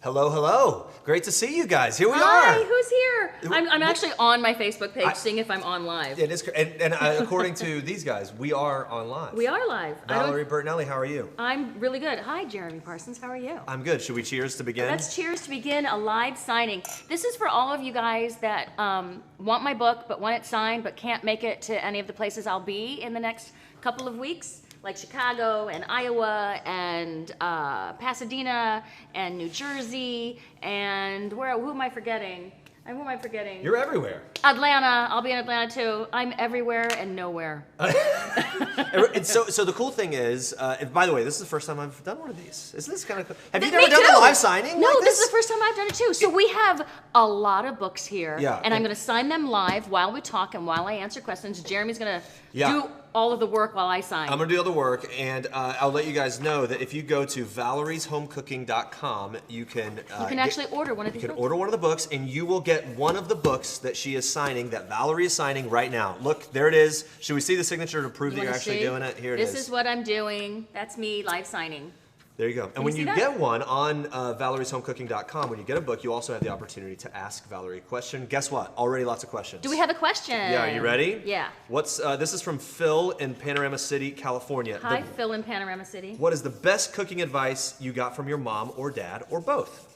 Hello, hello. Great to see you guys. Here we are. Hi, who's here? I'm actually on my Facebook page seeing if I'm on live. It is, and according to these guys, we are on live. We are live. Valerie Bertinelli, how are you? I'm really good. Hi, Jeremy Parsons. How are you? I'm good. Should we cheers to begin? Let's cheers to begin a live signing. This is for all of you guys that want my book but want it signed but can't make it to any of the places I'll be in the next couple of weeks, like Chicago and Iowa and Pasadena and New Jersey and who am I forgetting? Who am I forgetting? You're everywhere. Atlanta. I'll be in Atlanta too. I'm everywhere and nowhere. And so the cool thing is, by the way, this is the first time I've done one of these. Isn't this kind of cool? Have you Me never done too. a live signing? No, like this is the first time I've done it too. So we have a lot of books here, and I'm going to sign them live while we talk and while I answer questions. Jeremy's going to do all of the work while I sign. I'm going to do all the work, and I'll let you guys know that if you go to valerieshomecooking.com, you can actually order one of these books. You can order one of the books, and you will get one of the books that she is signing, that Valerie is signing right now. Look, there it is. Should we see the signature to prove that you're actually doing it? Here it is. This is what I'm doing. That's me live signing. There you go. And when you get one on valerieshomecooking.com, when you get a book, you also have the opportunity to ask Valerie a question. Guess what? Already lots of questions. Do we have a question? Yeah, are you ready? Yeah. This is from Phil in Panorama City, California. Hi, Phil in Panorama City. What is the best cooking advice you got from your mom or dad or both?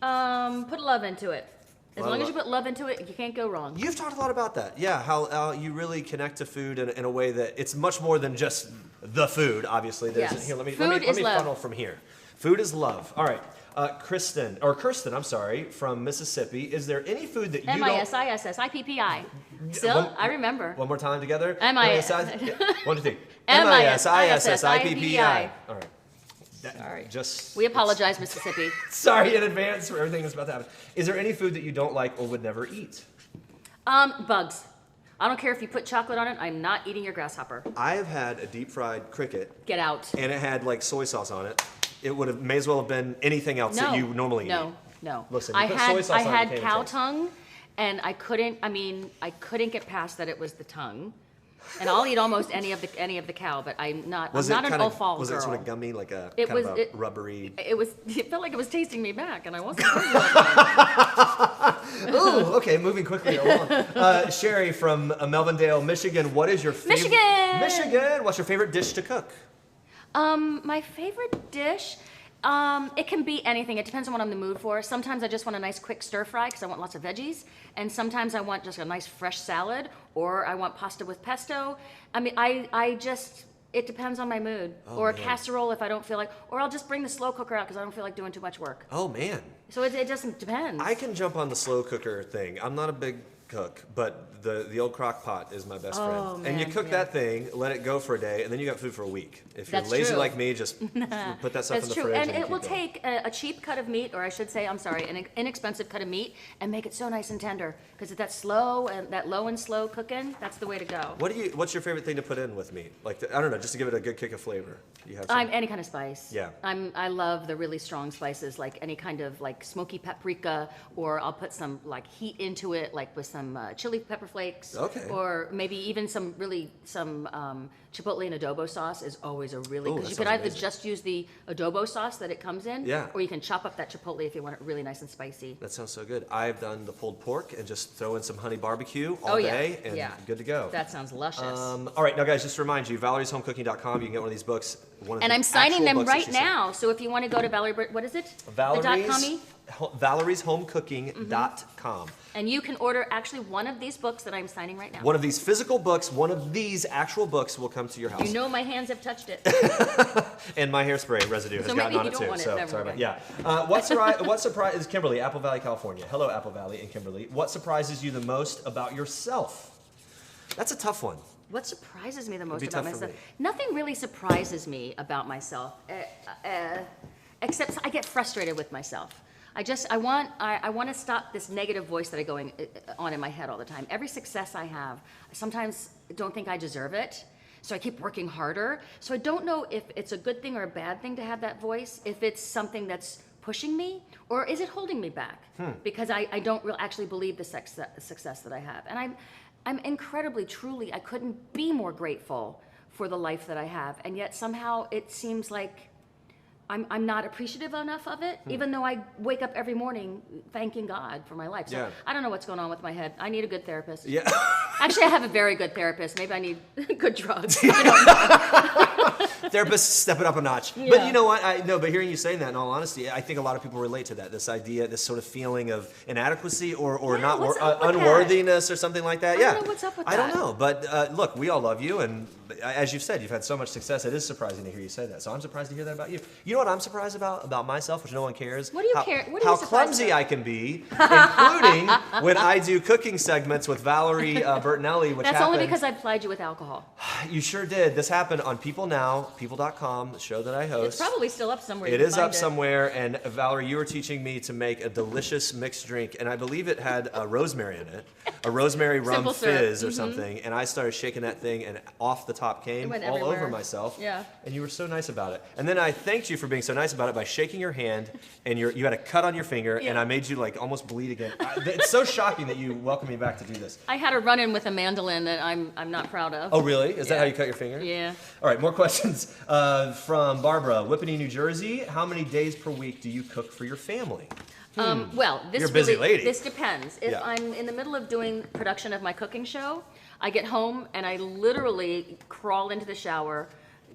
Put love into it. As long as you put love into it, you can't go wrong. You've talked a lot about that. Yeah, how you really connect to food in a way that it's much more than just the food, obviously. Here, let me funnel from here. Food is love. All right. Kirsten, I'm sorry, from Mississippi. Is there any food that you don't... M-I-S-I-S-S-I-P-P-I. Still? I remember. One more time together. M-I-S... 1, 2, 3. M-I-S-I-S-S-I-P-P-I. All right. Sorry. We apologize, Mississippi. Sorry in advance for everything that's about to happen. Is there any food that you don't like or would never eat? Bugs. I don't care if you put chocolate on it. I'm not eating your grasshopper. I have had a deep fried cricket. Get out. And it had like soy sauce on it. It may as well have been anything else that you normally eat. No. Listen, I had cow tongue, and I couldn't get past that it was the tongue. And I'll eat almost any of the cow, but I'm not an offal girl. Was it sort of gummy, like a rubbery? It felt like it was tasting me back, and I wasn't. Ooh, okay, moving quickly along. Sherry from Melvindale, Michigan. What is your favorite? Michigan. What's your favorite dish to cook? My favorite dish. It can be anything. It depends on what I'm in the mood for. Sometimes I just want a nice quick stir fry because I want lots of veggies. And sometimes I want just a nice fresh salad, or I want pasta with pesto. I mean, it depends on my mood. Or a casserole if I don't feel like, or I'll just bring the slow cooker out because I don't feel like doing too much work. Oh, man. So it just depends. I can jump on the slow cooker thing. I'm not a big cook, but the old crock pot is my best friend. Man, and you cook that thing, let it go for a day, and then you got food for a week. If you're lazy like me, just put that stuff in the fridge. And it will take a cheap cut of meat, or I should say, an inexpensive cut of meat, and make it so nice and tender. Because that low and slow cooking, that's the way to go. What's your favorite thing to put in with meat? Like, I don't know, just to give it a good kick of flavor. You have any kind of spice. Yeah. I love the really strong spices, like any kind of like smoky paprika, or I'll put some like heat into it, like with some chili pepper flakes. Okay. Or maybe even some chipotle and adobo sauce is always a really good. You can either just use the adobo sauce that it comes in, or you can chop up that chipotle if you want it really nice and spicy. That sounds so good. I've done the pulled pork and just throw in some honey barbecue all day and good to go. That sounds luscious. All right, now guys, just to remind you, valerieshomecooking.com, you can get one of these books. And I'm signing them right now, so if you want to go to what is it? valerieshomecooking.com. And you can order actually one of these books that I'm signing right now. One of these physical books, one of these actual books will come to your house. You know my hands have touched it. And my hairspray residue has gotten on it too. So sorry about what surprise Kimberly, Apple Valley, California. Hello, Apple Valley and Kimberly. What surprises you the most about yourself? That's a tough one. What surprises me the most about myself? Nothing really surprises me about myself, except I get frustrated with myself. I want to stop this negative voice that I going on in my head all the time. Every success I have, I sometimes don't think I deserve it, so I keep working harder. So I don't know if it's a good thing or a bad thing to have that voice, if it's something that's pushing me, or is it holding me back? Because I don't actually believe the success that I have. And I'm incredibly, truly, I couldn't be more grateful for the life that I have. And yet somehow it seems like I'm not appreciative enough of it, even though I wake up every morning thanking God for my life. So I don't know what's going on with my head. I need a good therapist. Yeah. Actually, I have a very good therapist. Maybe I need good drugs. I don't know. Therapist, step it up a notch. Yeah. But you know what? But hearing you saying that, in all honesty, I think a lot of people relate to that. This idea, this sort of feeling of inadequacy or unworthiness or something like that. I don't know what's up with that. I don't know. But look, we all love you, and as you've said, you've had so much success. It is surprising to hear you say that. So I'm surprised to hear that about you. You know what I'm surprised about myself, which no one cares? What do you care? What are how you clumsy about? I can be, including when I do cooking segments with Valerie Bertinelli, which That's happened. only because I plied you with alcohol. You sure did. This happened on People Now, people.com, the show that I host. It's probably still up somewhere. It is up somewhere, and Valerie, you were teaching me to make a delicious mixed drink, and I believe it had rosemary in it, a rosemary rum fizz or something, and I started shaking that thing, and off the top came all over myself. Yeah. And you were so nice about it. And then I thanked you for being so nice about it by shaking your hand, and you had a cut on your finger, and I made you like almost bleed again. It's so shocking that you welcomed me back to do this. I had a run-in with a mandolin that I'm not proud of. Oh, really? Is that how you cut your finger? Yeah. All right, more questions from Barbara, Whippany, New Jersey. How many days per week do you cook for your family? Well, this You're a busy lady. This depends. If I'm in the middle of doing production of my cooking show, I get home and I literally crawl into the shower,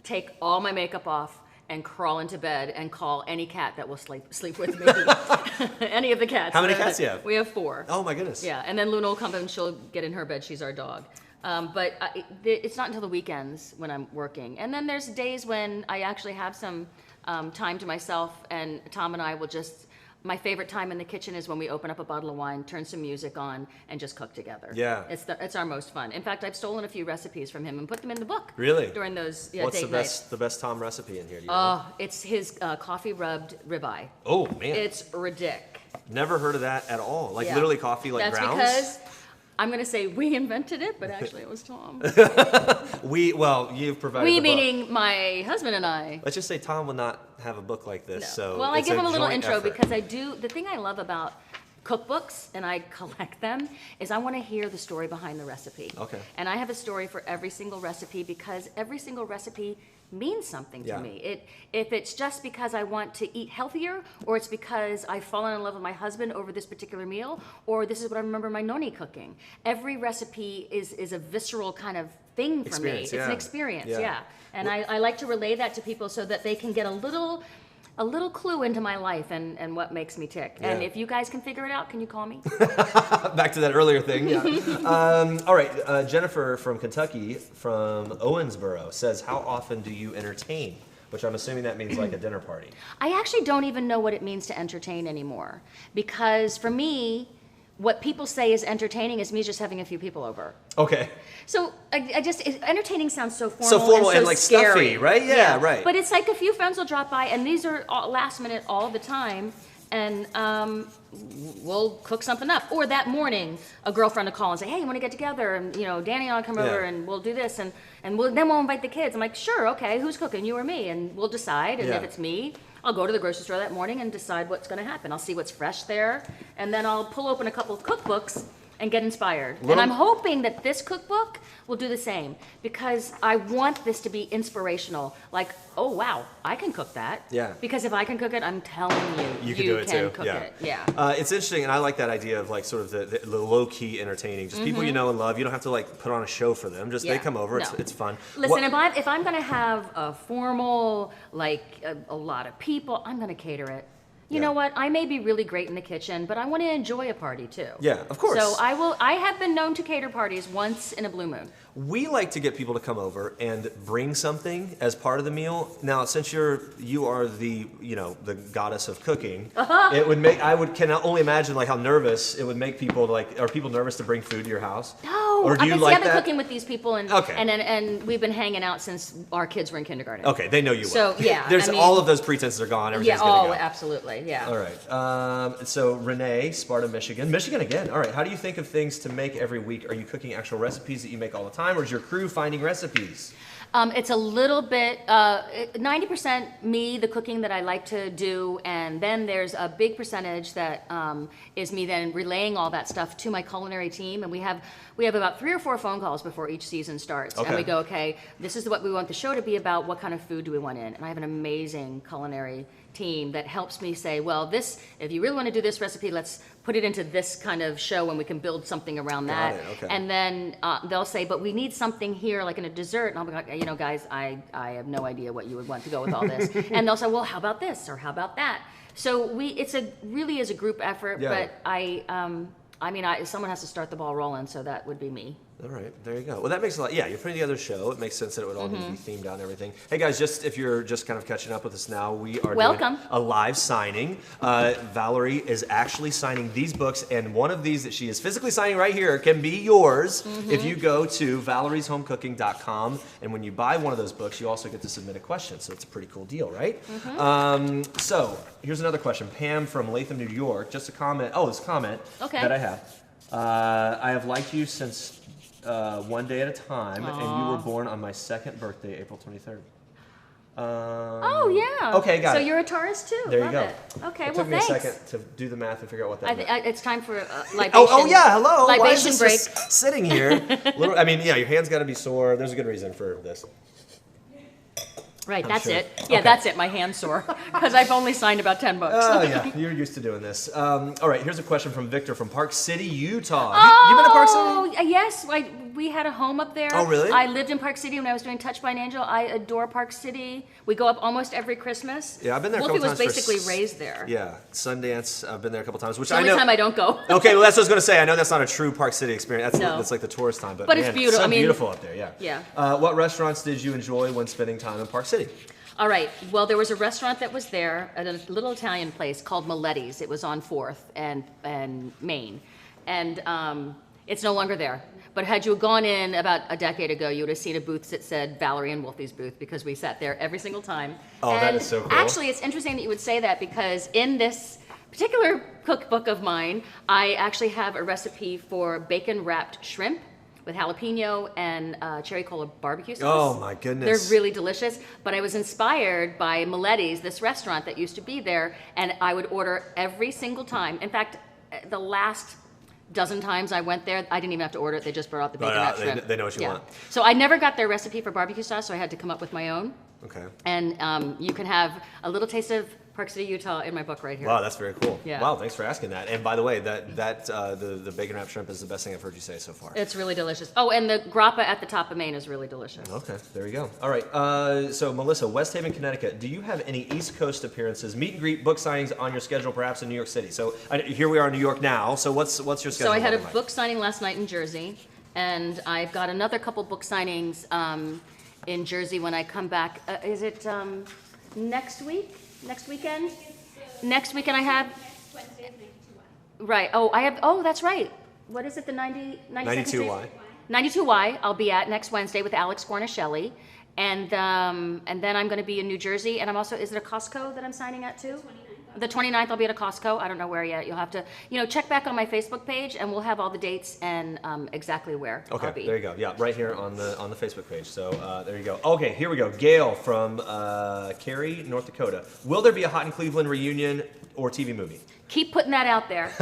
take all my makeup off, and crawl into bed and call any cat that will sleep with me. Any of the cats. How many cats do you have? We have 4. Oh my goodness. Yeah, and then Luna will come and she'll get in her bed. She's our dog. But it's not until the weekends when I'm working. And then there's days when I actually have some time to myself, and Tom and I will just, my favorite time in the kitchen is when we open up a bottle of wine, turn some music on, and just cook together. Yeah. It's our most fun. In fact, I've stolen a few recipes from him and put them in the book. Really? During those What's date nights. the best Tom recipe in here? Do you know? It's his coffee rubbed ribeye. Oh, man. It's ridiculous. Never heard of that at all. Like literally coffee like That's grounds? because I'm going to say we invented it, but actually it was Tom. You've provided We the meaning book. my husband and I. Let's just say Tom would not have a book like this. No. So well, I give him a little intro effort. because the thing I love about cookbooks, and I collect them, is I want to hear the story behind the recipe. Okay. And I have a story for every single recipe because every single recipe means something to me. If it's just because I want to eat healthier, or it's because I've fallen in love with my husband over this particular meal, or this is what I remember my noni cooking. Every recipe is a visceral kind of thing for me. It's an experience, And I like to relay that to people so that they can get a little clue into my life and what makes me tick. Yeah. And if you guys can figure it out, can you call me? Back to that earlier thing. Yeah. All right. Jennifer from Kentucky, from Owensboro, says, how often do you entertain? Which I'm assuming that means like a dinner party. I actually don't even know what it means to entertain anymore. Because for me, what people say is entertaining is me just having a few people over. Okay. So entertaining sounds so formal. So formal and like scary. stuffy, right? Yeah, right. But it's like a few friends will drop by, and these are all last minute all the time, and we'll cook something up. Or that morning, a girlfriend will call and say, "Hey, you want to get together?" And Danny and I'll come over, and we'll do this, and then we'll invite the kids. I'm like, "Sure, okay, who's cooking, you or me?" And we'll decide. And if it's me, I'll go to the grocery store that morning and decide what's going to happen. I'll see what's fresh there, and then I'll pull open a couple of cookbooks and get inspired. And I'm hoping that this cookbook will do the same, because I want this to be inspirational. Like, oh wow, I can cook that. Yeah. Because if I can cook it, I'm telling you, you can do it too. Cook it. Yeah. It's interesting, and I like that idea of like sort of the low key entertaining. Just people you know and love. You don't have to like put on a show for them. Just they come over. No. It's fun. Listen, if I'm going to have a formal, like a lot of people, I'm going to cater it. You know what? I may be really great in the kitchen, but I want to enjoy a party too. Yeah, of course. So I have been known to cater parties once in a blue moon. We like to get people to come over and bring something as part of the meal. Now, since you are the the goddess of cooking, it would make can only imagine like how nervous it would make people. Like, are people nervous to bring food to your house? No, or do you like I've been that? cooking with these people, and we've been hanging out since our kids were in kindergarten. Okay, they know you well. So yeah, there's all of those pretenses are gone. Everything's gonna go. Absolutely, yeah. All right. So Renee, Sparta, Michigan again. All right. How do you think of things to make every week? Are you cooking actual recipes that you make all the time, or is your crew finding recipes? It's a little bit, 90% me, the cooking that I like to do, and then there's a big percentage that is me then relaying all that stuff to my culinary team, and we have about 3 or 4 phone calls before each season starts, and we go, okay, this is what we want the show to be about, what kind of food do we want in? And I have an amazing culinary team that helps me say, well, this, if you really want to do this recipe, let's put it into this kind of show and we can build something around that. And then they'll say, but we need something here like in a dessert. And I'll be like, you know, guys, I have no idea what you would want to go with all this. And they'll say, well, how about this or how about that? So really is a group effort, but someone has to start the ball rolling, so that would be me. All right, there you go. Well, that makes a lot. Yeah, you're putting together a show. It makes sense that it would all need to be themed out and everything. Hey guys, just if you're just kind of catching up with us now, we are doing a live signing. Valerie is actually signing these books, and one of these that she is physically signing right here can be yours if you go to valerieshomecooking.com. And when you buy one of those books, you also get to submit a question. So it's a pretty cool deal, right? So here's another question. Pam from Latham, New York, just a comment. Oh, this comment that I have. I have liked you since one day at a time, and you were born on my 2nd birthday, April 23rd. Oh, yeah. Okay, got it. So you're a Taurus, too. There you go. Okay, it well, took me a second to do the math and figure out what that meant. It's time for libation. Oh, yeah, hello. Libation Why is this break. just sitting here? Your hand's got to be sore. There's a good reason for this. Right, that's it. Yeah, that's it. My hand's sore because I've only signed about 10 books. Oh, yeah, you're used to doing this. All right, here's a question from Victor from Park City, Utah. You been to Park City? Oh, yes. We had a home up there. Oh, really? I lived in Park City when I was doing Touched by an Angel. I adore Park City. We go up almost every Christmas. Yeah, I've been there a couple times. Wolfie was basically raised there. Yeah, Sundance. I've been there a couple times, which I know. The only time I don't go. Okay, well, that's what I was going to say. I know that's not a true Park City experience. That's like the tourist time. But man, it's beautiful. It's beautiful up there, yeah. Yeah. What restaurants did you enjoy when spending time in Park City? All right. Well, there was a restaurant that was there at a little Italian place called Valeries. It was on 4th and Main. And it's no longer there. But had you gone in about a decade ago, you would have seen a booth that said Valerie and Wolfy's booth because we sat there every single time. Oh, and that is so cool. Actually, it's interesting that you would say that because in this particular cookbook of mine, I actually have a recipe for bacon-wrapped shrimp with jalapeno and cherry cola barbecue sauce. Oh my goodness. They're really delicious, but I was inspired by Miletti's, this restaurant that used to be there, and I would order every single time. In fact, the last dozen times I went there, I didn't even have to order it, they just brought out the bacon wrapped shrimp. They know what you want. So I never got their recipe for barbecue sauce, so I had to come up with my own. Okay. And you can have a little taste of Park City, Utah in my book right here. Wow, that's very cool. Yeah. Wow, thanks for asking that. And by the way, the bacon wrapped shrimp is the best thing I've heard you say so far. It's really delicious. Oh, and the grappa at the top of Maine is really delicious. Okay, there you go. All right, so Melissa, West Haven, Connecticut. Do you have any East Coast appearances, meet and greet, book signings on your schedule, perhaps in New York City? So here we are in New York now. So what's your schedule? So I had a book signing last night in Jersey, and I've got another couple book signings in Jersey when I come back. Is it next week? Next weekend? Next weekend I have. Next Wednesday is 92Y. Right. Oh, I have. Oh, that's right. What is it? The 92Y. 92Y. I'll be at next Wednesday with Alex Guarnaschelli, and then I'm going to be in New Jersey, and I'm also. Is it a Costco that I'm signing at too? The 29th, I'll be at a Costco. I don't know where yet. You'll have to, check back on my Facebook page, and we'll have all the dates and exactly where I'll be. Okay, there you go. Yeah, right here on the Facebook page. So there you go. Okay, here we go. Gail from Cary, North Dakota. Will there be a Hot in Cleveland reunion or TV movie? Keep putting that out there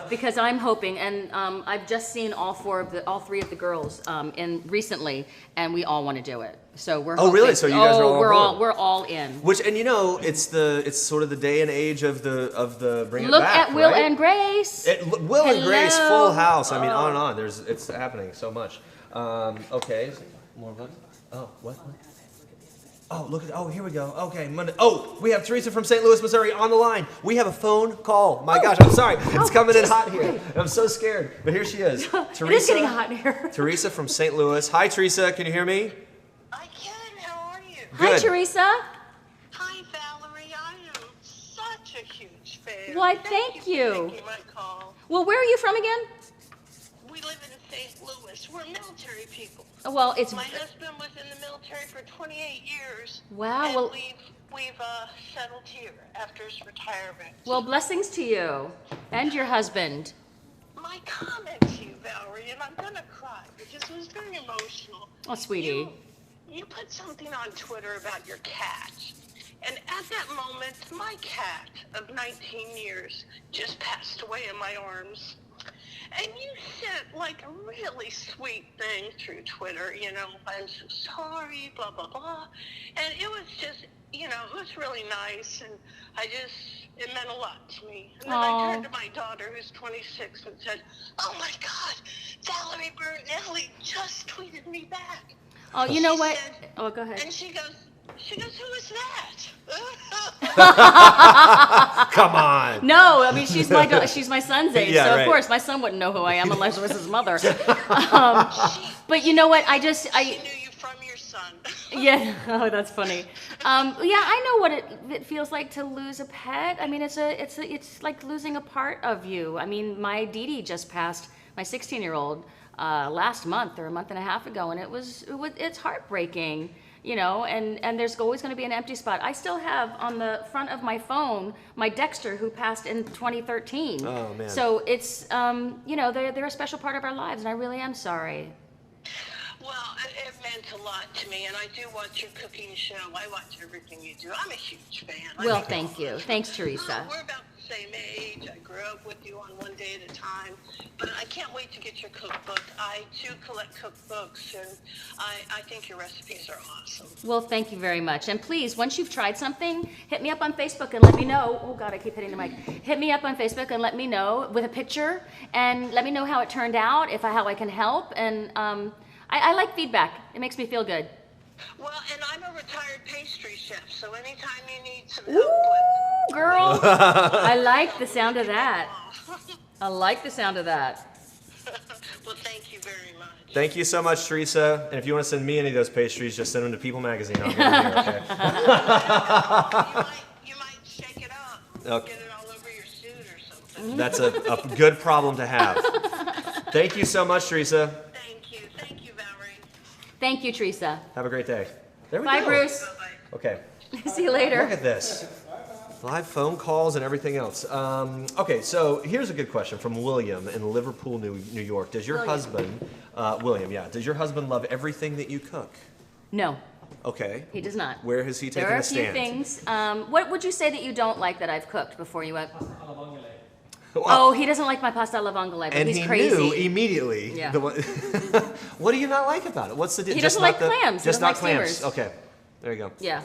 because I'm hoping, and I've just seen all 3 of the girls recently, and we all want to do it. So we're hoping. Oh, really? So you guys are all we're all in. Which, and it's sort of the day and age of the bring Look it back. Look at Will right? and Grace. Will and Grace, Full House. I mean, on and on. It's happening so much. Okay, more books. Oh, what? Oh, look at. Oh, here we go. Okay, Monday. Oh, we have Teresa from St. Louis, Missouri on the line. We have a phone call. My gosh, I'm sorry. It's coming in hot here. I'm so scared. But here she is. Teresa, it is getting hot here. Teresa from St. Louis. Hi, Teresa. Can you hear me? I can. How are you? Good. Hi, Teresa. Hi, Valerie. I am such a huge fan. Why, thank you. For taking my call. Well, where are you from again? We live in St. Louis. We're military people. Well, it's. My husband was in the military for 28 years. Wow. And Well, we've settled here after his retirement. well, blessings to you and your husband. My comment to you, Valerie, and I'm gonna cry because it was very emotional. Oh, sweetie. you put something on Twitter about your cat. And at that moment, my cat of 19 years just passed away in my arms. And you sent like a really sweet thing through Twitter, you know, I'm so sorry, blah, blah, blah. And it was just, you know, it was really nice. And it meant a lot to me. And then I turned to my daughter, who's 26, and said, oh my God, Valerie Bertinelli just tweeted me back. Oh, you know what? Oh, go ahead. And she goes, who is that? Come on. No, I mean, she's my son's age, Yeah, so right. of course my son wouldn't know who I am unless it was his mother. But you know what? She knew you from your son. Yeah. Oh, that's funny. Yeah, I know what it feels like to lose a pet. I mean, it's like losing a part of you. I mean, my Dee Dee just passed, my 16-year-old, last month or a month and a half ago, and it's heartbreaking. You know, and there's always going to be an empty spot. I still have on the front of my phone my Dexter, who passed in 2013. Oh, man. So it's, you know, they're a special part of our lives, and I really am sorry. Well, it meant a lot to me, and I do watch your cooking show. I watch everything you do. I'm a huge fan. Well, thank you. Thanks, Teresa. We're about the same age. I grew up with you on One Day at a Time, but I can't wait to get your cookbook. I, too, collect cookbooks, and I think your recipes are awesome. Well, thank you very much. And please, once you've tried something, hit me up on Facebook and let me know. Oh, God, I keep hitting the mic. Hit me up on Facebook and let me know with a picture, and let me know how it turned out, how I can help, and I like feedback. It makes me feel good. Well, and I'm a retired pastry chef, so anytime you need some help Ooh, girl, I like the sound of that. I like the sound of that. Well, thank you very much. Thank you so much, Teresa. And if you want to send me any of those pastries, just send them to People Magazine. I'll get them here, okay? You might shake it up. Okay. Get it all over your suit or something. That's a good problem to have. Thank you so much, Teresa. Thank you, Valerie. Thank you, Teresa. Have a great day. There we Bye, go. Bruce. Bye-bye. Okay. See you later. Look at this. Live phone calls and everything else. Okay, so here's a good question from William in Liverpool, New York. Does your husband, William, does your husband love everything that you cook? No, Okay. he does not. Where has he taken There are a a few stand? things. What would you say that you don't like that I've cooked before you went? Well, Oh, he doesn't like my pasta alla vongole, but and he's he crazy. knew immediately. Yeah. What do you not like about it? What's the deal? He doesn't like clams. He Just doesn't not like clams. steamers. Okay. There you go. Yeah.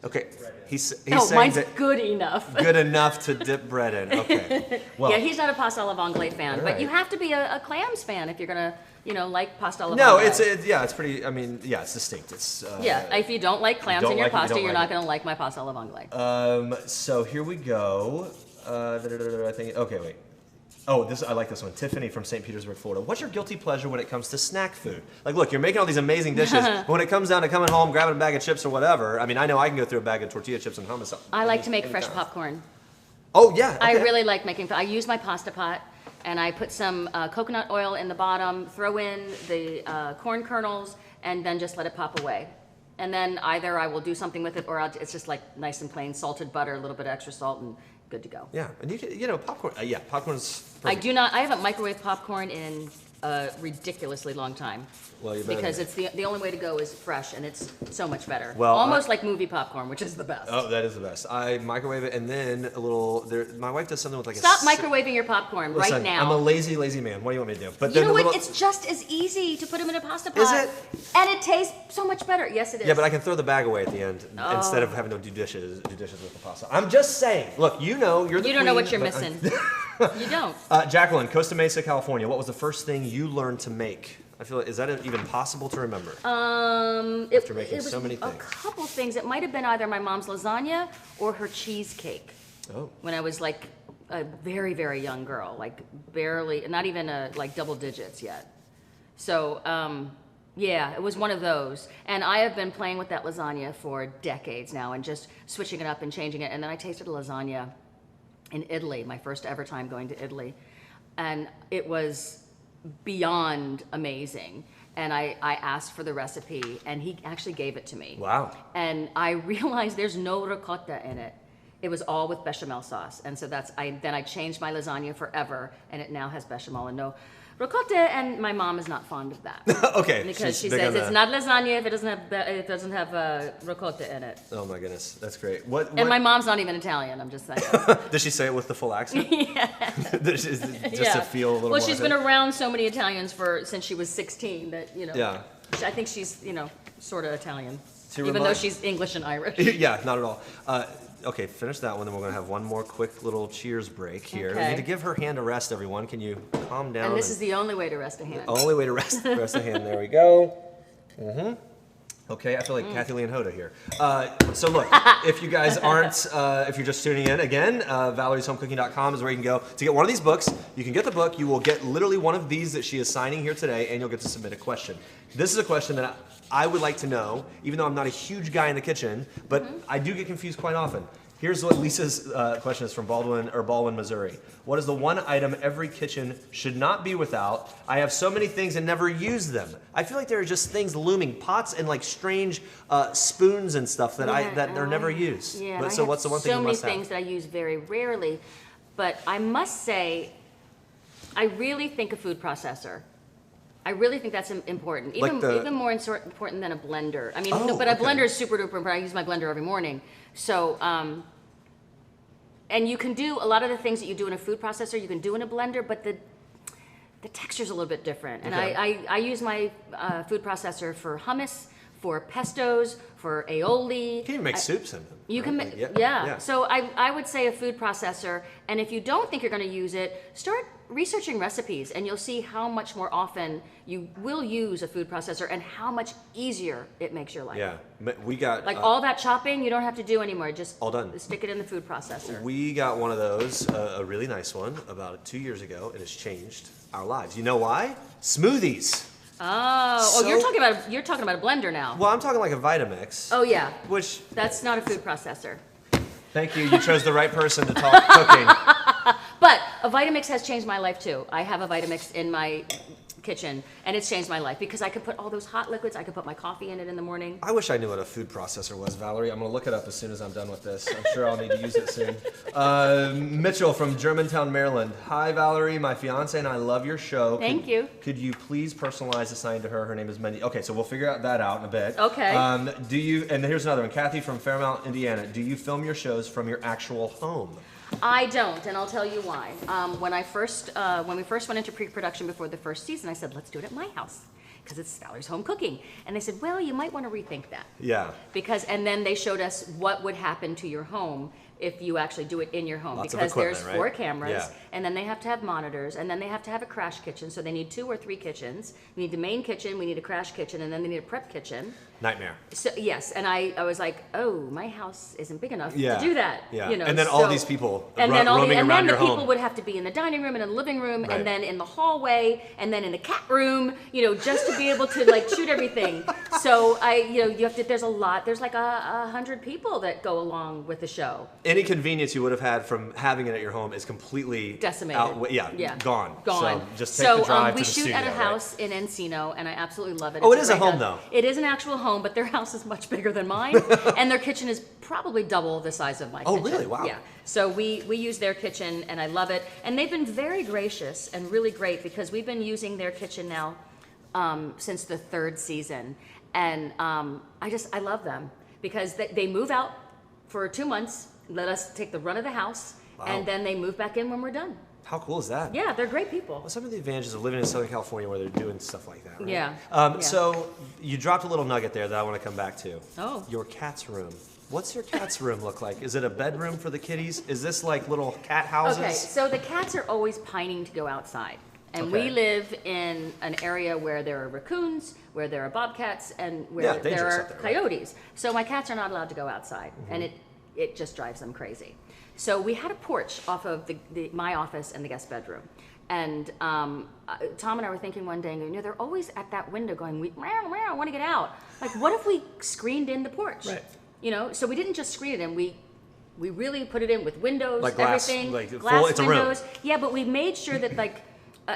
Okay. He's No, saying mine's that good enough. good enough to dip bread in. Okay. Well, Yeah, he's not a pasta alla vongole fan, All but you right. have to be a clams fan if you're gonna, like pasta alla no, vongole. it's pretty. I mean, yeah, it's distinct. It's Yeah, if you don't like clams don't in your like it, you pasta, don't you're like not it. gonna like my pasta alla vongole. So here we go. I think. Okay, wait. Oh, I like this one. Tiffany from St. Petersburg, Florida. What's your guilty pleasure when it comes to snack food? Like, look, you're making all these amazing dishes, but when it comes down to coming home, grabbing a bag of chips or whatever, I mean, I know I can go through a bag of tortilla chips and hummus. I like to make any fresh time. popcorn. Oh, yeah. I okay. really like making. I use my pasta pot, and I put some coconut oil in the bottom, throw in the corn kernels, and then just let it pop away. And then either I will do something with it, or it's just like nice and plain salted butter, a little bit of extra salt, and good to go. Yeah, and you can, popcorn. Popcorn's. I do not. I haven't microwaved popcorn in a ridiculously long time. Well, you better. Because it's the only way to go is fresh, and it's so much better. Well, almost like movie popcorn, which is the best. Oh, that is the best. I microwave it, and then a little. My wife does something with like Stop a. microwaving your popcorn Listen, right now. I'm a lazy man. What do you want me to do? But You then know the what? little. It's just as easy to put them in a pasta pot. Is it? And it tastes so much better. Yes, it is. Yeah, but I can throw the bag away at the end Oh. instead of having to do dishes with the pasta. I'm just saying. Look, you're the You don't know queen, what you're but missing. You don't. Jacqueline, Costa Mesa, California. What was the first thing you learned to make? I feel is that even possible to remember? After making it was so many a things. couple things. It might have been either my mom's lasagna or her cheesecake. Oh. When I was like a very, very young girl, like barely, not even like double digits yet. So, yeah, it was one of those. And I have been playing with that lasagna for decades now and just switching it up and changing it. And then I tasted a lasagna in Italy, my first ever time going to Italy. And it was beyond amazing. And I asked for the recipe, and he actually gave it to me. Wow. And I realized there's no ricotta in it. It was all with bechamel sauce. And so then I changed my lasagna forever, and it now has bechamel and no Ricotta, and my mom is not fond of that. Okay. Because she says it's not lasagna if it doesn't have ricotta in it. Oh my goodness, that's great. And my mom's not even Italian. I'm just saying. Does she say it with the full accent? Yeah. just to feel a little. Well, more she's been around so many Italians since she was 16 that Yeah. I think she's sort of Italian, To even though she's English and Irish. Yeah, not at all. Okay, finish that one, then we're going to have one more quick little cheers break here. Okay. We need to give her hand a rest, everyone. Can you calm down? And this is the only way to rest a hand. Only way to rest a hand. There we go. Okay, I feel like Kathy Lee and Hoda here. So look, if you guys aren't, if you're just tuning in, again, ValeriesHomeCooking.com is where you can go to get one of these books. You can get the book. You will get literally one of these that she is signing here today, and you'll get to submit a question. This is a question that I would like to know, even though I'm not a huge guy in the kitchen, but I do get confused quite often. Here's what Lisa's question is from Baldwin, Missouri. What is the one item every kitchen should not be without? I have so many things and never use them. I feel like there are just things looming, pots and like strange spoons and stuff that are never used. Yeah, But so what's the one thing you must have? So many things that I use very rarely, but I must say, I really think a food processor. I really think that's important, even more important than a blender. I mean, but a blender is super duper important. I use my blender every morning. So, and you can do a lot of the things that you do in a food processor, you can do in a blender, but the texture's a little bit different. And I use my food processor for hummus, for pestos, for aioli. You can even make soups in them. You can make, yeah. So I would say a food processor, and if you don't think you're going to use it, start researching recipes, and you'll see how much more often you will use a food processor and how much easier it makes your life. Yeah, we got... Like all that chopping, you don't have to do anymore. Just all done. Stick it in the food processor. We got one of those, a really nice one, about 2 years ago. It has changed our lives. You know why? Smoothies. Oh, you're talking about a blender now. Well, I'm talking like a Vitamix. Oh yeah. Which that's not a food processor. Thank you. You chose the right person to talk cooking. But a Vitamix has changed my life too. I have a Vitamix in my kitchen, and it's changed my life because I could put all those hot liquids. I could put my coffee in it in the morning. I wish I knew what a food processor was, Valerie. I'm going to look it up as soon as I'm done with this. I'm sure I'll need to use it soon. Mitchell from Germantown, Maryland. Hi, Valerie. My fiance and I love your show. Thank you. Could you please personalize a sign to her? Her name is Mendy. Okay, so we'll figure that out in a bit. Okay. And here's another one. Kathy from Fairmount, Indiana. Do you film your shows from your actual home? I don't, and I'll tell you why. When we first went into pre-production before the first season, I said, let's do it at my house, because it's Valerie's Home Cooking. And they said, well, you might want to rethink that. Yeah. And then they showed us what would happen to your home if you actually do it in your home. Lots of because equipment, there's 4 right? cameras, and then they have to have monitors, and then they have to have a crash kitchen, so they need 2 or 3 kitchens. We need the main kitchen, we need a crash kitchen, and then they need a prep kitchen. Nightmare. So yes, and I was like, oh, my house isn't big enough to do that. Yeah. You know, and then all these people roaming around your home. And then the people would have to be in the dining room and in the living room, and then in the hallway, and then in the cat room, just to be able to like shoot everything. So you have to. There's a lot. There's like 100 people that go along with the show. Any convenience you would have had from having it at your home is completely decimated. Gone. Gone. So just take the drive we to the shoot studio, at a house in Encino, and I absolutely love it. Oh, it is a home though. It is an actual home, but their house is much bigger than mine, and their kitchen is probably double the size of my kitchen. Oh, really? Wow. Yeah. So we use their kitchen, and I love it. And they've been very gracious and really great because we've been using their kitchen now since the 3rd season, and I love them because they move out for 2 months, let us take the run of the house, and then they move back in when we're done. How cool is that? Yeah, they're great people. Well, some of the advantages of living in Southern California where they're doing stuff like that, right? Yeah. So you dropped a little nugget there that I want to come back to. Oh. Your cat's room. What's your cat's room look like? Is it a bedroom for the kitties? Is this like little cat houses? Okay, so the cats are always pining to go outside. And we live in an area where there are raccoons, where there are bobcats, and where there are coyotes. Right? So my cats are not allowed to go outside, and it just drives them crazy. So we had a porch off of my office and the guest bedroom. And Tom and I were thinking one day, they're always at that window going, meow, meow, I want to get out. Like, what if we screened in the porch? Right. So we didn't just screen it in, we really put it in with windows, like glass, everything. Like glass it's windows. A room. Yeah, but we made sure that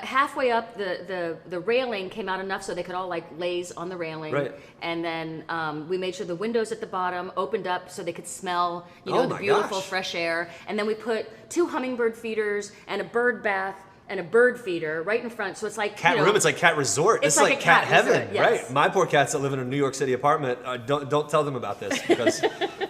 halfway up the railing came out enough so they could all like laze on the railing. Right. And then we made sure the windows at the bottom opened up so they could smell, the beautiful fresh air. And then we put 2 hummingbird feeders and a bird bath and a bird feeder right in front. So it's like cat room. It's like cat resort. It's like cat heaven, resort, yes. Right? My poor cats that live in a New York City apartment. Don't tell them about this because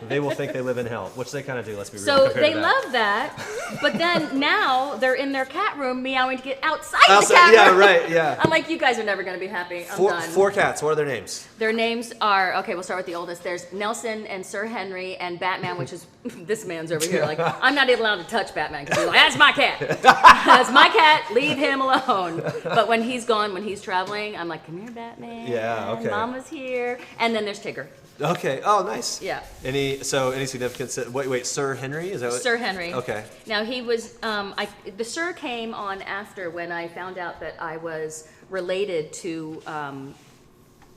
they will think they live in hell, which they kind of do. Let's be real. So they love that, but then now they're in their cat room meowing to get outside the cat room. Yeah, right. Yeah. I'm like, you guys are never going to be happy. I'm done. 4 cats. What are their names? Their names are We'll start with the oldest. There's Nelson and Sir Henry and Batman, which is this man's over here. Like I'm not even allowed to touch Batman because he's like, that's my cat. That's my cat. Leave him alone. But when he's gone, when he's traveling, I'm like, come here, Batman. Yeah, okay. Mama's here. And then there's Tigger. Okay. Oh, nice. Yeah. Any significance? Wait, Sir Henry? Is that what? Sir Henry. Okay. Now he was, the Sir came on after when I found out that I was related to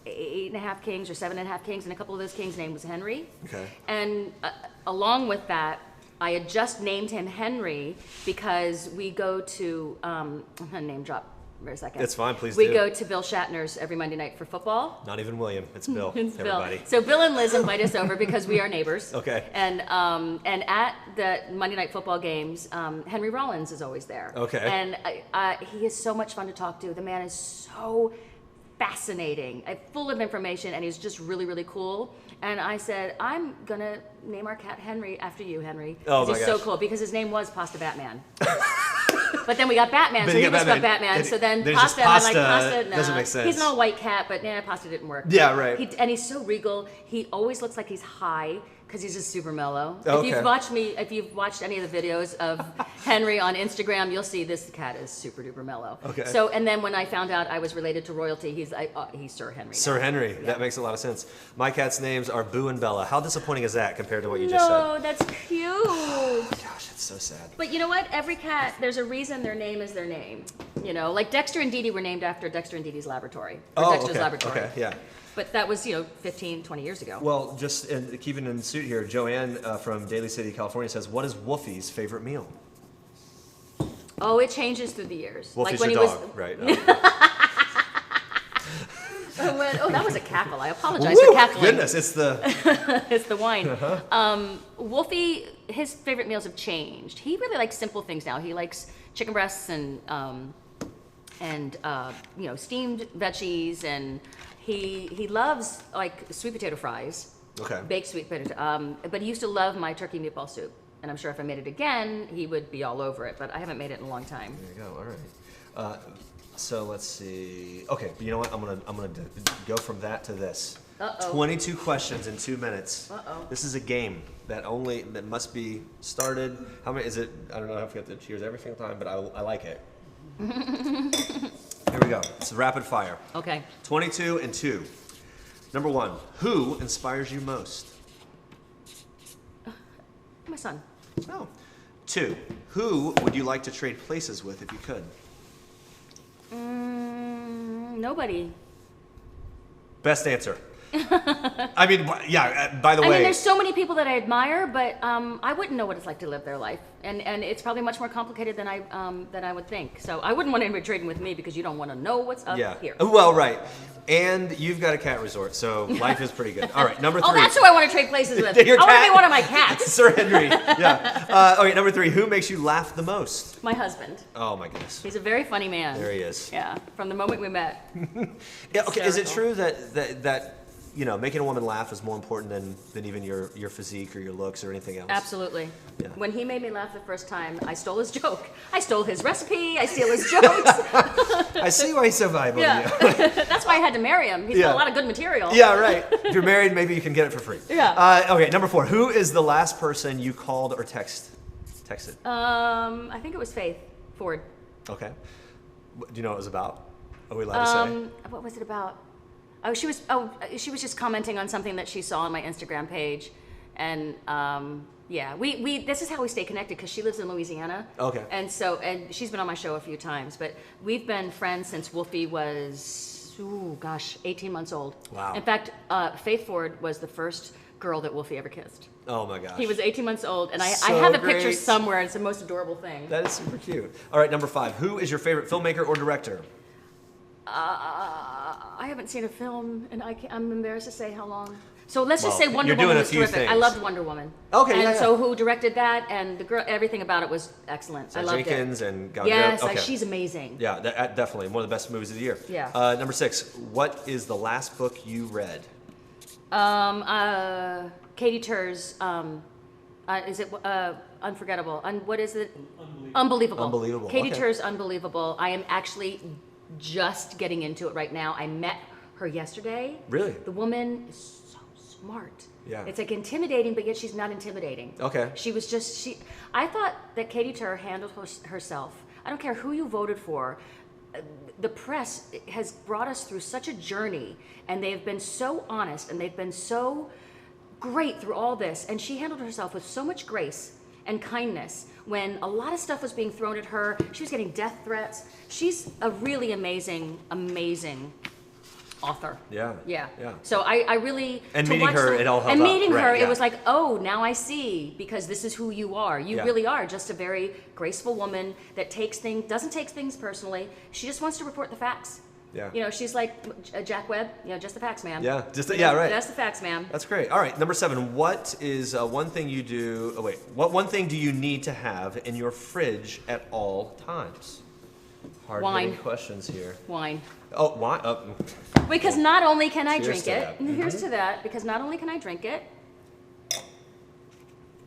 8.5 kings or 7.5 kings, and a couple of those kings' name was Henry. Okay. And along with that, I had just named him Henry because we go to, I'm gonna name drop for a second. It's fine, please do. We go to Bill Shatner's every Monday night for football. Not even William, it's Bill. It's everybody. Bill. So Bill and Liz invite us over because we are neighbors. Okay. And at the Monday night football games, Henry Rollins is always there. Okay. And he is so much fun to talk to. The man is so fascinating, full of information, and he's just really, really cool. And I said, I'm gonna name our cat Henry after you, Henry. Oh my he's gosh. so cool because his name was Pasta Batman. But then we got Batman, so he just got Batman. So then Pasta, I'm like, Pasta, no. Doesn't make sense. He's an all-white cat, but Pasta didn't work. Yeah, right. And he's so regal. He always looks like he's high because he's just super mellow. Okay. If you've watched any of the videos of Henry on Instagram, you'll see this cat is super duper mellow. Okay. So, and then when I found out I was related to royalty, he's Sir Henry. Sir Henry. Yeah. That makes a lot of sense. My cat's names are Boo and Bella. How disappointing is that compared to what you just said? No, that's cute. Oh my gosh, that's so sad. But you know what? Every cat, there's a reason their name is their name. You know, like Dexter and Dee Dee were named after Dexter and Dee Dee's laboratory. Or Dexter's laboratory. Okay, yeah. But that was, 15, 20 years ago. Well, just keeping in suit here, Joanne from Daly City, California says, what is Wolfy's favorite meal? Oh, it changes through the years. Wolfy's like when your dog, right? That was a cackle. I apologize for cackling. Goodness, it's the... it's the wine. Uh-huh. Wolfie, his favorite meals have changed. He really likes simple things now. He likes chicken breasts and steamed veggies, and he loves like sweet potato fries. Okay. Baked sweet potato. But he used to love my turkey meatball soup, and I'm sure if I made it again, he would be all over it. But I haven't made it in a long time. There you go. All right. So let's see. Okay, but you know what? I'm gonna go from that to this. 22 questions in 2 minutes. This is a game that must be started. How many is it? I don't know if we have to cheers every single time, but I like it. Here we go. It's rapid fire. Okay. 22 and 2. Number 1. Who inspires you most? My son. Oh. 2. Who would you like to trade places with if you could? Nobody. Best answer. I mean, yeah, by the way. I mean, there's so many people that I admire, but I wouldn't know what it's like to live their life. And it's probably much more complicated than I would think. So I wouldn't want anybody trading with me because you don't want to know what's up here. Well, right. And you've got a cat resort, so life is pretty good. All right, number 3. Oh, that's who I want to trade places with. Your I want cat? to be one of my cats. Sir Henry, yeah. Okay, number 3. Who makes you laugh the most? My husband. Oh, my goodness. He's a very funny man. There he is. Yeah, from the moment we met. Yeah. Okay. Is it true that making a woman laugh is more important than even your physique or your looks or anything else? Absolutely. Yeah. When he made me laugh the first time, I stole his joke. I stole his recipe. I steal his jokes. I see why he's so valuable to you. That's why I had to marry him. He's got a lot of good material. Yeah, right. If you're married, maybe you can get it for free. Yeah. Okay, number 4. Who is the last person you called or texted? I think it was Faith Ford. Okay. Do you know what it was about? Are we allowed to say? What was it about? She was just commenting on something that she saw on my Instagram page, and we this is how we stay connected because she lives in Louisiana. Okay. And she's been on my show a few times, but we've been friends since Wolfie was 18 months old. Wow. In fact, Faith Ford was the first girl that Wolfie ever kissed. Oh my gosh. He was 18 months old, and I So have a great. picture somewhere. It's the most adorable thing. That is super cute. All right, number 5. Who is your favorite filmmaker or director? I haven't seen a film, and I'm embarrassed to say how long. So let's just say Wonder Woman was terrific. Things. I loved Wonder Woman. Okay, and so who directed that and the girl, everything about it was excellent. I loved Jenkins it. And Gal Gadot. Yes, she's amazing. Yeah, definitely one of the best movies of the year. Yeah. Number 6. What is the last book you read? Katie Tur's. Is it Unforgettable? What is it? Unbelievable. Unbelievable. Katie Tur's Unbelievable. I am actually just getting into it right now. I met her yesterday. Really? The woman is so smart. Yeah. It's like intimidating, but yet she's not intimidating. Okay. She was just, I thought that Katie Tur handled herself. I don't care who you voted for. The press has brought us through such a journey, and they have been so honest, and they've been so great through all this. And she handled herself with so much grace and kindness. When a lot of stuff was being thrown at her, she was getting death threats. She's a really amazing, amazing author. Yeah. So I really and meeting her, it all held up. And meeting her, it was like, oh, now I see, because this is who you are. You really are just a very graceful woman that doesn't take things personally. She just wants to report the facts. Yeah. You know, she's like Jack Webb. You know, just the facts, man. Yeah. Right. That's the facts, man. That's great. All right. Number 7. What is one thing you do? Oh wait. What one thing do you need to have in your fridge at all times? Hard-hitting questions here. Wine. Oh, wine. Because not only can I drink it, Mm-hmm. here's to that, because not only can I drink it,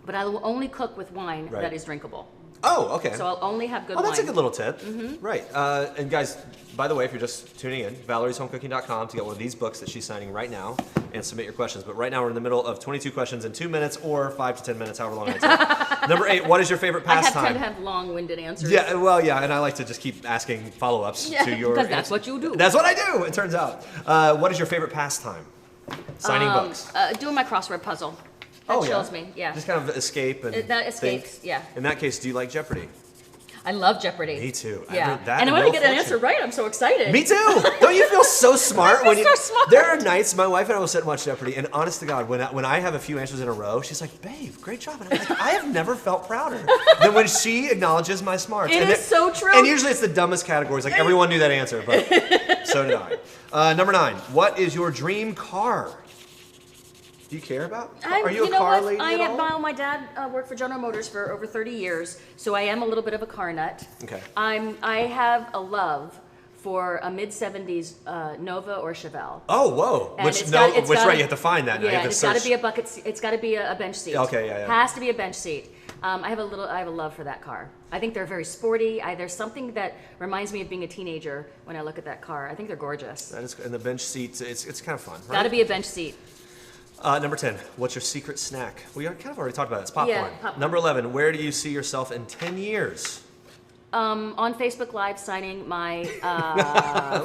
but I will only cook with wine that is drinkable. Oh, okay. So I'll only have good wine. Oh, that's a good little tip. Right. And guys, by the way, if you're just tuning in, valerieshomecooking.com to get one of these books that she's signing right now and submit your questions. But right now we're in the middle of 22 questions in 2 minutes or 5 to 10 minutes, however long it takes. Number 8, what is your favorite pastime? I tend to have long-winded answers. Yeah, well, yeah, and I like to just keep asking follow-ups to your because that's what you do. That's what I do, it turns out. What is your favorite pastime? Signing books. Doing my crossword puzzle. That chills me, yeah. Just kind of escape and that escapes, think. yeah. In that case, do you like Jeopardy? I love Jeopardy. Me too. Yeah. And when I get an answer right, I'm so excited. Me too. Don't you feel so smart? I feel so smart. There are nights my wife and I will sit and watch Jeopardy, and honest to God, when I have a few answers in a row, she's like, "Babe, great job." And I'm like, I have never felt prouder than when she acknowledges my smarts. It is so true. And usually it's the dumbest categories. Like everyone knew that answer, but so did I. Number 9. What is your dream car? Do you care about? Are you a car lady at all? My dad worked for General Motors for over 30 years, so I am a little bit of a car nut. Okay. I have a love for a mid-70s Nova or Chevelle. Oh, whoa. And Which you have to find that. Yeah, it's got to be a bucket seat. It's got to be a bench seat. Okay, yeah. Has to be a bench seat. I have a love for that car. I think they're very sporty. There's something that reminds me of being a teenager when I look at that car. I think they're gorgeous. That is, and the bench seats, it's kind of fun, right? Got to be a bench seat. Number 10, what's your secret snack? We kind of already talked about it. It's popcorn. Yeah, popcorn. Number 11, where do you see yourself in 10 years? On Facebook Live signing my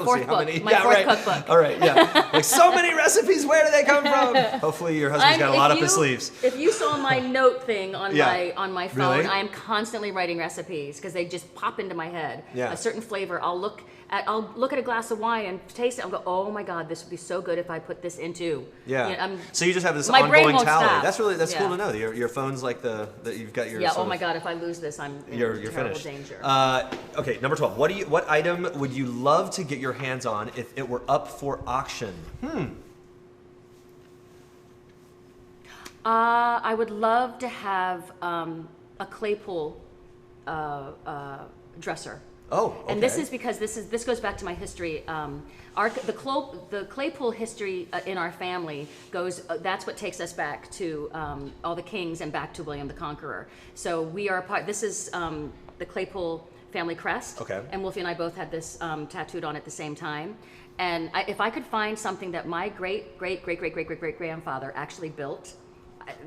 fourth book, cookbook. All right, yeah. Like so many recipes, where do they come from? Hopefully your husband's got a lot up his sleeves. If you saw my note thing on my phone, Really? I am constantly writing recipes because they just pop into my head. Yeah. A certain flavor, I'll look at a glass of wine and taste it. I'll go, oh my God, this would be so good if I put this into. Yeah. You know, so you just have this my brain ongoing won't tally. stop. That's cool to know. Your phone's like that you've got your. Yeah. Oh my God, if I lose this, I'm in terrible finished. danger. Okay, number 12. What item would you love to get your hands on if it were up for auction? I would love to have a Claypool dresser. Oh, okay. And this is because this goes back to my history. The Claypool history in our family goes. That's what takes us back to all the kings and back to William the Conqueror. So we are a part. This is the Claypool family crest. Okay. And Wolfie and I both had this tattooed on at the same time. And if I could find something that my great grandfather actually built,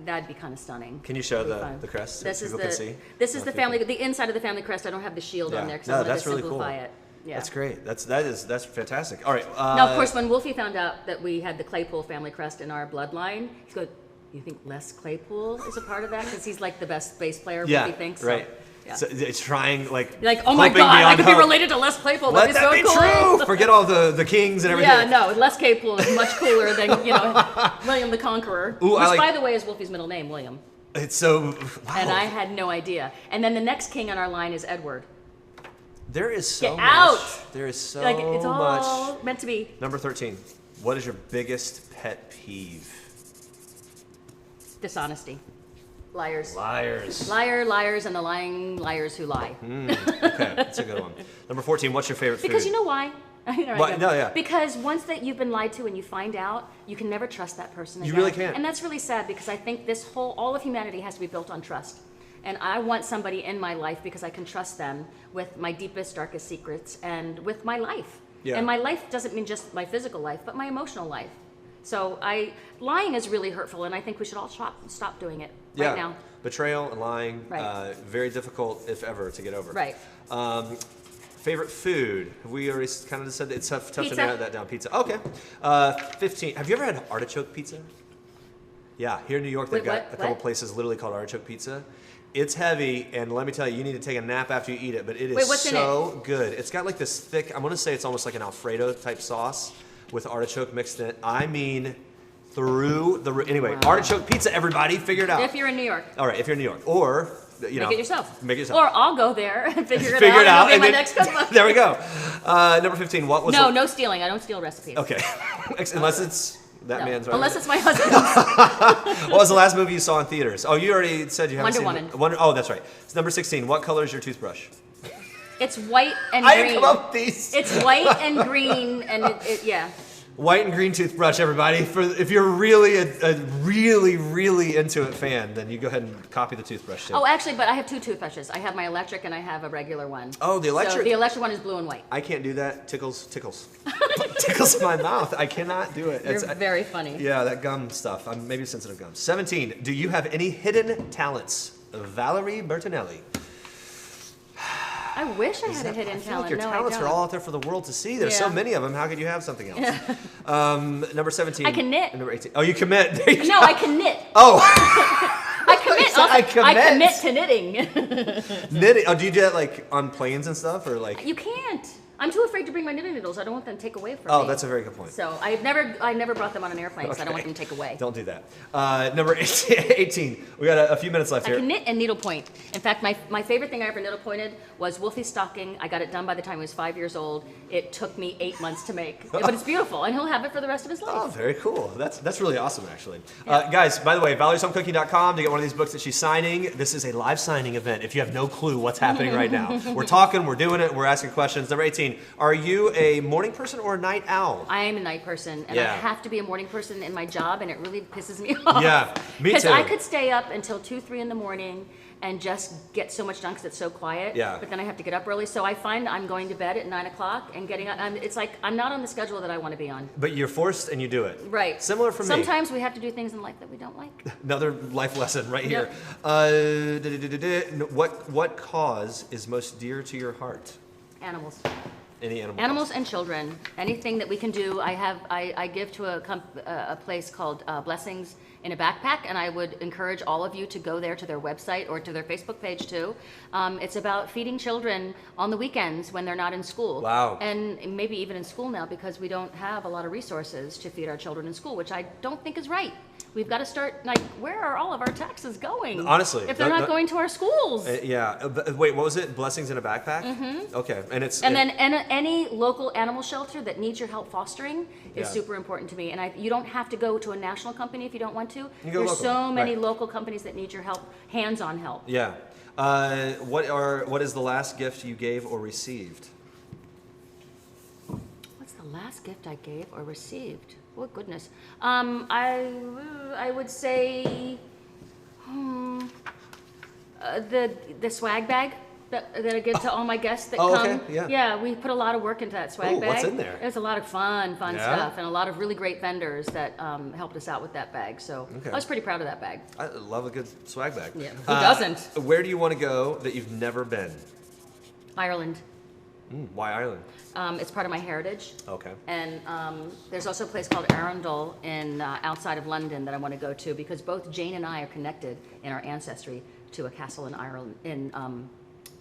that'd be kind of stunning. Can you show the crest so people can see? This is the inside of the family crest. I don't have the shield on there because I wanted to simplify it. Yeah. That's great. That's fantastic. All right. Now, of course, when Wolfie found out that we had the Claypool family crest in our bloodline, he's going, "You think Les Claypool is a part of that?" Because he's like the best bass player. Wolfie thinks. Right. So, yeah. So it's trying like oh my God, I could be related to Les Claypool. Let That'd be that so be cool. true. Forget all the kings and everything. Yeah, no, Les Claypool is much cooler than William the Conqueror, which by the way is Wolfie's middle name, William. It's so wow. And I had no idea. And then the next king on our line is Edward. There is so Get much. out! There is so it's all much. meant to be. Number 13. What is your biggest pet peeve? Dishonesty. Liars. Liars. Liars, and the lying liars who lie. Okay, that's a good one. Number 14, what's your favorite food? Because you know why? No, yeah. Because once that you've been lied to and you find out, you can never trust that person again. You really can't. And that's really sad because I think all of humanity has to be built on trust. And I want somebody in my life because I can trust them with my deepest, darkest secrets and with my life. Yeah. And my life doesn't mean just my physical life, but my emotional life. So lying is really hurtful, and I think we should all stop doing it right now. Betrayal and lying, Right. very difficult, if ever, to get over. Right. Favorite food? Have we already kind of said it's tough to Pizza. narrow that down? Pizza. Okay. 15. Have you ever had artichoke pizza? Yeah, here in New York, they've got a couple places literally called artichoke pizza. It's heavy, and let me tell you, you need to take a nap after you eat it, but it is so good. It's got like this thick, I'm going to say it's almost like an Alfredo type sauce with artichoke mixed in it. I mean, anyway, artichoke pizza, everybody, figure it out. If you're in New York. All right, if you're in New York. Or, you know. Make it yourself. Make it yourself. Or I'll go there and figure it out. Figure it out. And my next cookbook. There we go. Number 15, what was No stealing. I don't steal recipes. Okay. Unless it's that man's right. Unless it's my husband's. What was the last movie you saw in theaters? Oh, you already said you haven't Wonder seen Woman. Oh, that's right. It's number 16. What color is your toothbrush? It's white and I green. didn't come up with these. It's white and green, and yeah. White and green toothbrush, everybody. If you're really a really into it fan, then you go ahead and copy the toothbrush too. Oh, actually, but I have two toothbrushes. I have my electric and I have a regular one. Oh, the electric. So the electric one is blue and white. I can't do that. Tickles my mouth. I cannot do it. You're very funny. Yeah, that gum stuff. I'm maybe sensitive gum. 17. Do you have any hidden talents? Valerie Bertinelli. I wish I had a hidden I feel talent. like your No, talents I are don't. all out there for the world to see. There's so many of them. How could you have something else? Number 17. I can knit. Number 18. Oh, you commit. There you No, go. I can knit. Oh. I commit to knitting. Knitting. Oh, do you do that like on planes and stuff, or like? You can't. I'm too afraid to bring my knitting needles. I don't want them to take away from me. Oh, that's a very good point. So I never brought them on an airplane because I don't want them to take away. Don't do that. Number 18. We got a few minutes left here. I can knit and needlepoint. In fact, my favorite thing I ever needlepointed was Wolfys stocking. I got it done by the time he was 5 years old. It took me 8 months to make, but it's beautiful, and he'll have it for the rest of his life. Oh, very cool. That's really awesome, actually. Guys, by the way, ValeriesHomeCooking.com to get one of these books that she's signing. This is a live signing event. If you have no clue what's happening right now, we're talking, we're doing it, we're asking questions. Number 18. Are you a morning person or a night owl? I am a night person, and I have to be a morning person in my job, and it really pisses me off. Yeah, me too. Because I could stay up until 2, 3 in the morning and just get so much done because it's so quiet. Yeah. But then I have to get up early, so I find I'm going to bed at 9 o'clock and getting up. It's like I'm not on the schedule that I want to be on. But you're forced and you do it. Right. Similar for me. Sometimes we have to do things in life that we don't like. Another life lesson right here. What cause is most dear to your heart? Animals. Any animal? Animals and children. Anything that we can do. I give to a place called Blessings in a Backpack, and I would encourage all of you to go there to their website or to their Facebook page too. It's about feeding children on the weekends when they're not in school. Wow. And maybe even in school now because we don't have a lot of resources to feed our children in school, which I don't think is right. We've got to start, like, where are all of our taxes going? Honestly. If they're not going to our schools. Wait, what was it? Blessings in a Backpack? Mm-hmm. Okay. Then any local animal shelter that needs your help fostering is super important to me. And you don't have to go to a national company if you don't want to. There's so many local companies that need your help, hands-on help. Yeah. What is the last gift you gave or received? What's the last gift I gave or received? Oh, goodness. I would say the swag bag that I give to all my guests that come. Okay. Yeah. We put a lot of work into that swag bag. What's in there? There's a lot of fun stuff, and a lot of really great vendors that helped us out with that bag. So I was pretty proud of that bag. I love a good swag bag. Yeah. Who doesn't? Where do you want to go that you've never been? Ireland. Why Ireland? It's part of my heritage. Okay. And there's also a place called Arundel outside of London that I want to go to because both Jane and I are connected in our ancestry to a castle in Ireland.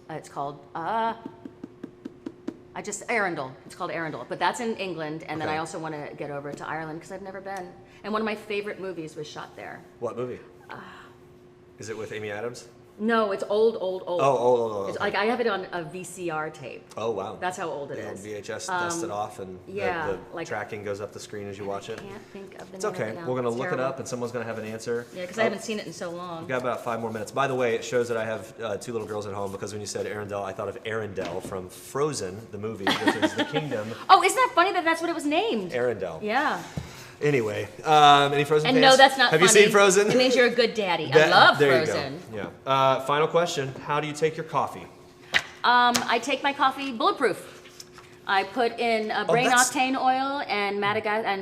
It's called Arundel. It's called Arundel, but that's in England. And then I also want to get over to Ireland because I've never been. And one of my favorite movies was shot there. What movie? Is it with Amy Adams? No, it's old. Oh. It's like I have it on a VCR tape. Oh, wow. That's how old it The is. VHS dusted off and the like, tracking goes up the screen as you watch it. I can't think of the It's name okay. of it now. We're going to It's look terrible. it up and someone's going to have an answer. Yeah, because I haven't seen it in so long. We've got about 5 more minutes. By the way, it shows that I have 2 little girls at home because when you said Arendelle, I thought of Arendelle from Frozen, the movie, which is the kingdom. Oh, isn't that funny that that's what it was named? Arendelle. Yeah. Anyway, any Frozen And fans? no, that's not Have funny. you seen Frozen? It means you're a good daddy. I love there Frozen. You go. Yeah. Final question. How do you take your coffee? I take my coffee bulletproof. I put in brain octane oil and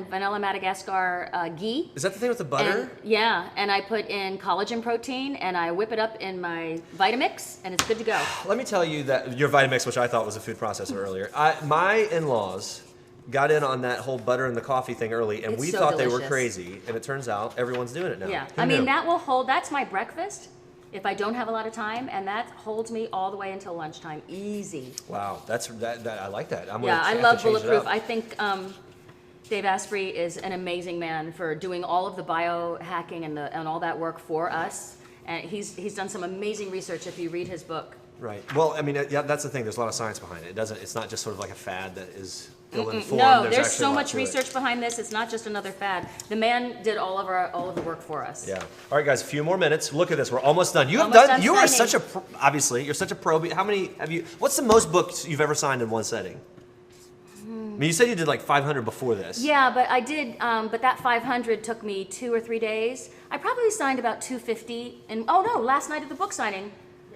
vanilla Madagascar ghee. Is that the thing with the butter? And I put in collagen protein and I whip it up in my Vitamix and it's good to go. Let me tell you that your Vitamix, which I thought was a food processor earlier, my in-laws got in on that whole butter and the coffee thing early, and we thought they were crazy, and it turns out everyone's doing it now. Yeah, Who knew? that will hold, that's my breakfast if I don't have a lot of time, and that holds me all the way until lunchtime, easy. Wow, that I like that. I love Bulletproof. I think Dave Asprey is an amazing man for doing all of the biohacking and all that work for us, and he's done some amazing research if you read his book. Right. Well, that's the thing. There's a lot of science behind it. It's not just sort of like a fad that is ill-informed. No, there's so much research behind this. It's not just another fad. The man did all of the work for us. Yeah. All right, guys. A few more minutes. Look at this. We're almost done. You are such a obviously. You're such a pro. How many have you? What's the most books you've ever signed in one setting? I mean, you said you did like 500 before this. Yeah, but I did. But that 500 took me 2 or 3 days. I probably signed about 250. And last night at the book signing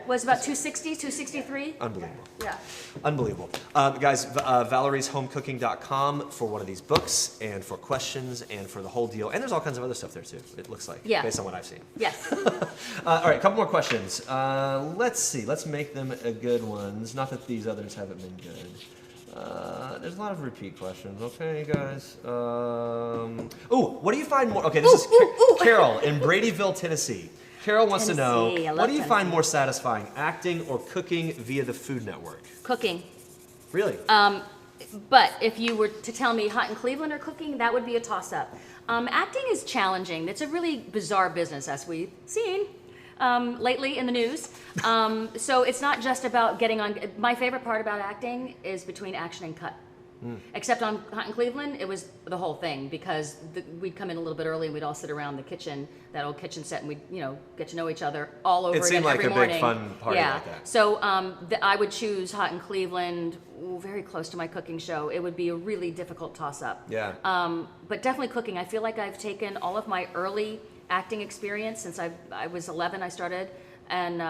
was about 260, 263. Unbelievable. Yeah. Unbelievable. Guys, valeriesHomecooking.com for one of these books and for questions and for the whole deal. And there's all kinds of other stuff there too, it looks like, based on what I've seen. Yes. All right, a couple more questions. Let's see. Let's make them good ones. Not that these others haven't been good. There's a lot of repeat questions. Okay, guys. What do you find more? Okay, this is Carol in Bradyville, Tennessee. Carol wants to know, what do you find more satisfying, acting or cooking via the Food Network? Cooking. Really? But if you were to tell me Hot in Cleveland or cooking, that would be a toss-up. Acting is challenging. It's a really bizarre business, as we've seen lately in the news. So it's not just about getting on. My favorite part about acting is between action and cut. Except on Hot in Cleveland, it was the whole thing because we'd come in a little bit early and we'd all sit around the kitchen, that old kitchen set, and we'd get to know each other all over again every morning. It seemed like a big fun party like that. So I would choose Hot in Cleveland, very close to my cooking show. It would be a really difficult toss-up. Yeah. But definitely cooking. I feel like I've taken all of my early acting experience since I was 11. I started, and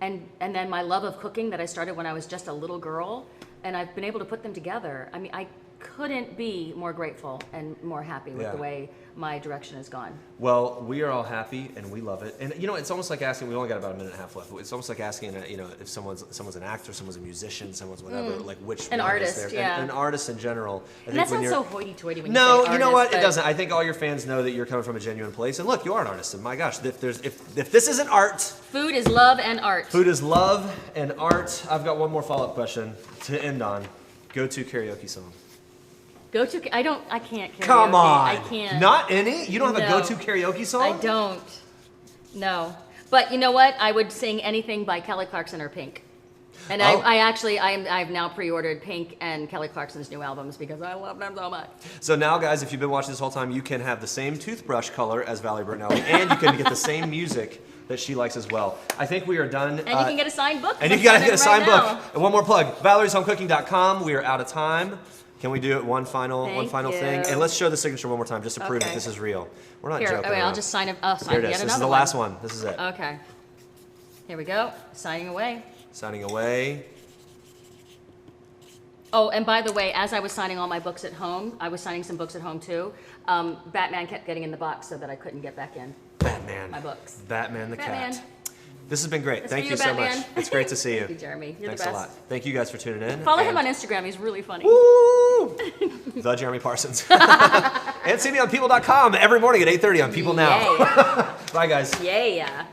then my love of cooking that I started when I was just a little girl. And I've been able to put them together. I mean, I couldn't be more grateful and more happy with the way my direction has gone. Well, we are all happy and we love it. And it's almost like asking. We only got about a minute and a half left. It's almost like asking, if someone's an actor, someone's a musician, someone's whatever, like which an one artist, is there. An artist in general. And that sounds so hoity-toity when you say No, artist, you know what? It doesn't. I think all your fans know that you're coming from a genuine place. And look, you are an artist. And my gosh, if this isn't art, food is love and art. Food is love and art. I've got one more follow-up question to end on. Go-to karaoke song. I can't karaoke. Come on. I can't. Not any? You don't have a go-to karaoke song? I don't. No. But you know what? I would sing anything by Kelly Clarkson or Pink. And I've now pre-ordered Pink and Kelly Clarkson's new albums because I love them so much. So now, guys, if you've been watching this whole time, you can have the same toothbrush color as Valerie Bertinelli, and you can get the same music that she likes as well. I think we are done. And you can get a signed book. And you can get a signed book. And one more plug, ValeriesHomecooking.com. We are out of time. Can we do it one final thing? And let's show the signature one more time just to prove that this is real. We're not joking. Okay, I'll just sign it. I'll sign Here it is. This is the last one. This is it. Okay. Here we go. Signing away. Signing away. Oh, and by the way, as I was signing all my books at home, I was signing some books at home too. Batman kept getting in the box so that I couldn't get back in. Batman. My books. Batman the Batman. cat. This has been great. Thank you so Batman. much. It's great to see you. Thank you, Jeremy. You're Thanks the best. a lot. Thank you guys for tuning in. Follow him on Instagram. He's really funny. Woo! The Jeremy Parsons. And see me on people.com every morning at 8:30 on People Now. Yeah. Bye, guys. Yeah.